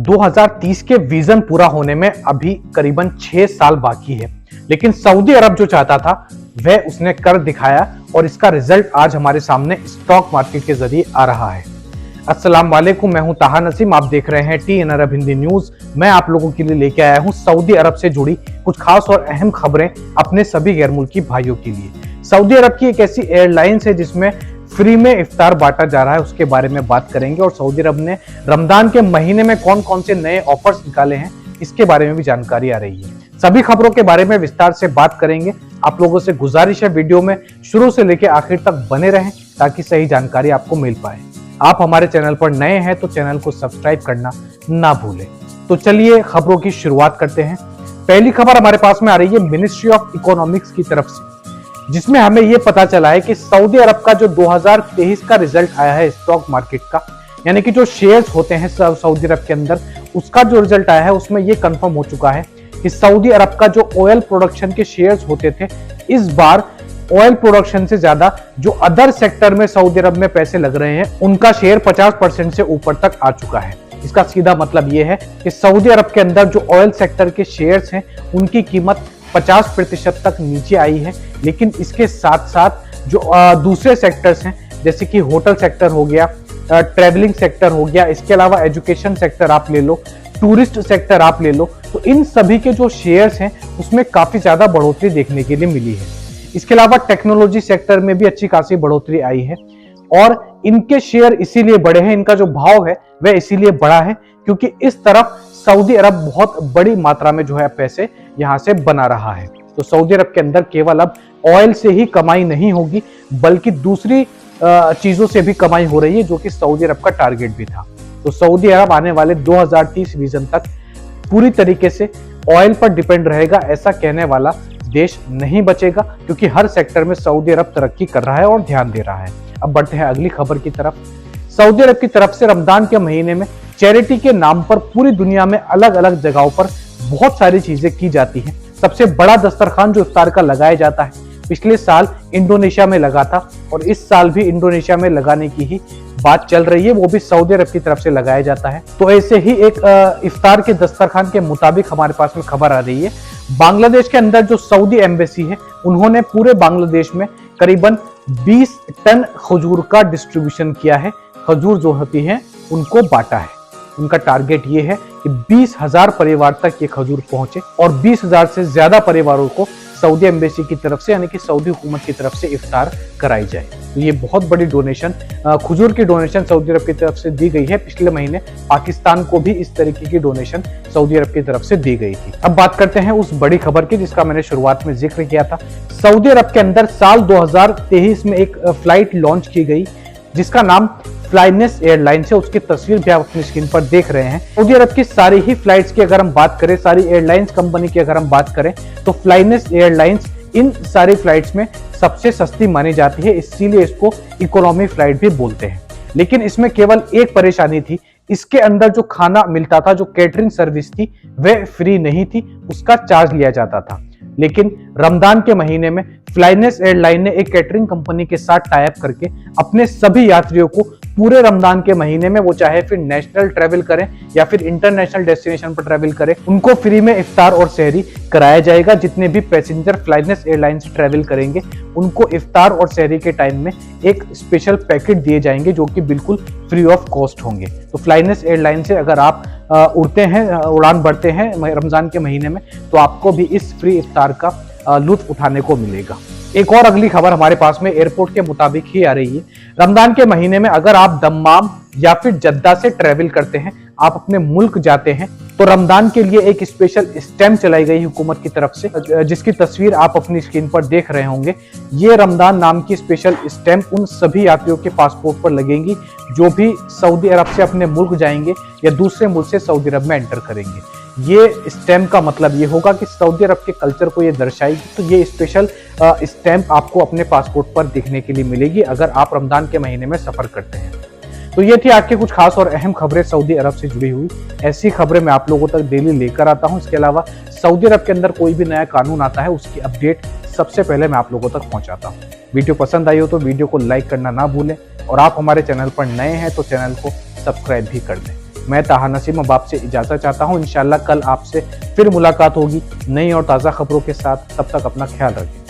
2030 के विजन पूरा होने में अभी करीबन 6 साल बाकी है, लेकिन सऊदी अरब जो चाहता था वह उसने कर दिखाया और इसका रिजल्ट आज हमारे सामने स्टॉक मार्केट के जरिए आ रहा है। अस्सलाम वालेकुम, मैं हूं ताहा नसीम, आप देख रहे हैं टीएन अरब हिंदी न्यूज। मैं आप लोगों के लिए लेके आया हूं सऊदी अरब से जुड़ी कुछ खास और अहम खबरें अपने सभी गैर मुल्की भाइयों के लिए। सऊदी अरब की एक ऐसी एयरलाइंस है जिसमें फ्री में इफ्तार बांटा जा रहा है, उसके बारे में बात करेंगे। और सऊदी अरब ने रमजान के महीने में कौन कौन से नए ऑफर्स निकाले हैं इसके बारे में भी जानकारी आ रही है। सभी खबरों के बारे में विस्तार से बात करेंगे। आप लोगों से गुजारिश है वीडियो में शुरू से लेकर आखिर तक बने रहें ताकि सही जानकारी आपको मिल पाए। आप हमारे चैनल पर नए हैं तो चैनल को सब्सक्राइब करना ना भूलें। तो चलिए खबरों की शुरुआत करते हैं। पहली खबर हमारे पास में आ रही है मिनिस्ट्री ऑफ इकोनॉमिक्स की तरफ से, जिसमें हमें यह पता चला है कि सऊदी अरब का जो 2023 का रिजल्ट आया है स्टॉक मार्केट का, यानी कि जो शेयर्स होते हैं सऊदी अरब के अंदर, उसका जो रिजल्ट आया है उसमें यह कंफर्म हो चुका है कि सऊदी अरब का जो ऑयल प्रोडक्शन के शेयर्स होते थे, इस बार ऑयल प्रोडक्शन से ज्यादा जो अदर सेक्टर में सऊदी अरब में पैसे लग रहे हैं उनका शेयर 50% से ऊपर तक आ चुका है। इसका सीधा मतलब यह है कि सऊदी अरब के अंदर जो ऑयल सेक्टर के शेयर्स हैं उनकी कीमत 50% तक नीचे आई है। लेकिन इसके साथ साथ जो दूसरे सेक्टर्स हैं जैसे कि होटल सेक्टर हो गया, ट्रेवलिंग सेक्टर हो गया, इसके अलावा एजुकेशन सेक्टर आप ले लो, टूरिस्ट सेक्टर आप ले लो, तो इन सभी के जो शेयर्स हैं उसमें काफी ज्यादा बढ़ोतरी देखने के लिए मिली है। इसके अलावा टेक्नोलॉजी सेक्टर में भी अच्छी खासी बढ़ोतरी आई है और इनके शेयर इसीलिए बढ़े हैं, इनका जो भाव है वह इसीलिए बढ़ा है क्योंकि इस तरफ सऊदी अरब बहुत बड़ी मात्रा में जो है पैसे यहां से बना रहा है। तो सऊदी अरब के अंदर केवल अब ऑयल से ही कमाई नहीं होगी बल्कि दूसरी चीजों से भी कमाई हो रही है, जो कि सऊदी अरब का टारगेट भी था। तो सऊदी अरब आने वाले 2030 विजन तक पूरी तरीके से ऑयल पर डिपेंड रहेगा, ऐसा कहने वाला देश नहीं बचेगा क्योंकि हर सेक्टर में सऊदी अरब तरक्की कर रहा है और ध्यान दे रहा है। अब बढ़ते हैं अगली खबर की तरफ। सऊदी अरब की तरफ से रमजान के महीने में चैरिटी के नाम पर पूरी दुनिया में अलग अलग जगहों पर बहुत सारी चीजें की जाती हैं। सबसे बड़ा दस्तरखान जो इफ्तार का लगाया जाता है पिछले साल इंडोनेशिया में लगा था और इस साल भी इंडोनेशिया में लगाने की ही बात चल रही है, वो भी सऊदी अरब की तरफ से लगाया जाता है। तो ऐसे ही एक इफ्तार के दस्तरखान के मुताबिक हमारे पास में खबर आ रही है, बांग्लादेश के अंदर जो सऊदी एम्बेसी है उन्होंने पूरे बांग्लादेश में करीबन 20 टन खजूर का डिस्ट्रीब्यूशन किया है। खजूर जो होती है उनको बांटा है। उनका टारगेट ये है कि 20,000 परिवार तक ये खजूर पहुंचे और 20,000 से ज्यादा परिवारों को सऊदी एम्बेसी की तरफ से यानी कि सऊदी हुकूमत की तरफ से इफ्तार कराई जाए। तो ये बहुत बड़ी डोनेशन, खजूर की डोनेशन सऊदी अरब की तरफ से दी गई है। पिछले महीने पाकिस्तान को भी इस तरीके की डोनेशन सऊदी अरब की तरफ से दी गई थी। अब बात करते हैं उस बड़ी खबर की जिसका मैंने शुरुआत में जिक्र किया था। सऊदी अरब के अंदर साल 2023 में एक फ्लाइट लॉन्च की गई जिसका नाम फ्लाइनेस एयरलाइंस है। उसकी तस्वीर भी आप अपनी स्क्रीन पर देख रहे हैं। सऊदी अरब की सारी ही फ्लाइट्स की अगर हम बात करें, सारी एयरलाइंस कंपनी की अगर हम बात करें तो फ्लाइनेस एयरलाइंस इन सारी फ्लाइट्स में सबसे सस्ती मानी जाती है, इसीलिए इसको इकोनॉमी फ्लाइट भी बोलते हैं। लेकिन इसमें केवल एक परेशानी थी, इसके अंदर जो खाना मिलता था, जो कैटरिंग सर्विस थी, वह फ्री नहीं थी, उसका चार्ज लिया जाता था। लेकिन रमजान के महीने में फ्लाइनेस एयरलाइन ने एक कैटरिंग कंपनी के साथ टाई अप करके अपने सभी यात्रियों को पूरे रमजान के महीने में, वो चाहे फिर नेशनल ट्रेवल करें या फिर इंटरनेशनल डेस्टिनेशन पर ट्रेवल करें, उनको फ्री में इफ्तार और सहरी कराया जाएगा। जितने भी पैसेंजर फ्लाइनेस एयरलाइन से ट्रेवल करेंगे उनको इफ्तार और सहरी के टाइम में एक स्पेशल पैकेट दिए जाएंगे जो कि बिल्कुल फ्री ऑफ कॉस्ट होंगे। तो फ्लाइनेस एयरलाइन से अगर आप उड़ते हैं, उड़ान भरते हैं रमजान के महीने में, तो आपको भी इस फ्री इफ्तार का लुत्फ उठाने को मिलेगा। एक और अगली खबर हमारे पास में एयरपोर्ट के मुताबिक ही आ रही है। रमजान के महीने में अगर आप दम्माम या फिर जद्दा से ट्रेवल करते हैं, आप अपने मुल्क जाते हैं, तो रमजान के लिए एक स्पेशल स्टैम्प चलाई गई हुकूमत की तरफ से, जिसकी तस्वीर आप अपनी स्क्रीन पर देख रहे होंगे। ये रमजान नाम की स्पेशल स्टैम्प उन सभी यात्रियों के पासपोर्ट पर लगेंगी जो भी सऊदी अरब से अपने मुल्क जाएंगे या दूसरे मुल्क से सऊदी अरब में एंटर करेंगे। ये स्टैम्प का मतलब ये होगा कि सऊदी अरब के कल्चर को ये दर्शाएगी। तो ये स्पेशल स्टैम्प आपको अपने पासपोर्ट पर देखने के लिए मिलेगी अगर आप रमजान के महीने में सफर करते हैं। तो ये थी आज की कुछ खास और अहम खबरें सऊदी अरब से जुड़ी हुई। ऐसी खबरें मैं आप लोगों तक डेली लेकर आता हूं। इसके अलावा सऊदी अरब के अंदर कोई भी नया कानून आता है उसकी अपडेट सबसे पहले मैं आप लोगों तक पहुंचाता हूं। वीडियो पसंद आई हो तो वीडियो को लाइक करना ना भूलें और आप हमारे चैनल पर नए हैं तो चैनल को सब्सक्राइब भी कर दें। मैं ताहा नसीम अब आपसे इजाजत चाहता हूँ। इंशाल्लाह कल आपसे फिर मुलाकात होगी नई और ताज़ा खबरों के साथ। तब तक अपना ख्याल रखें।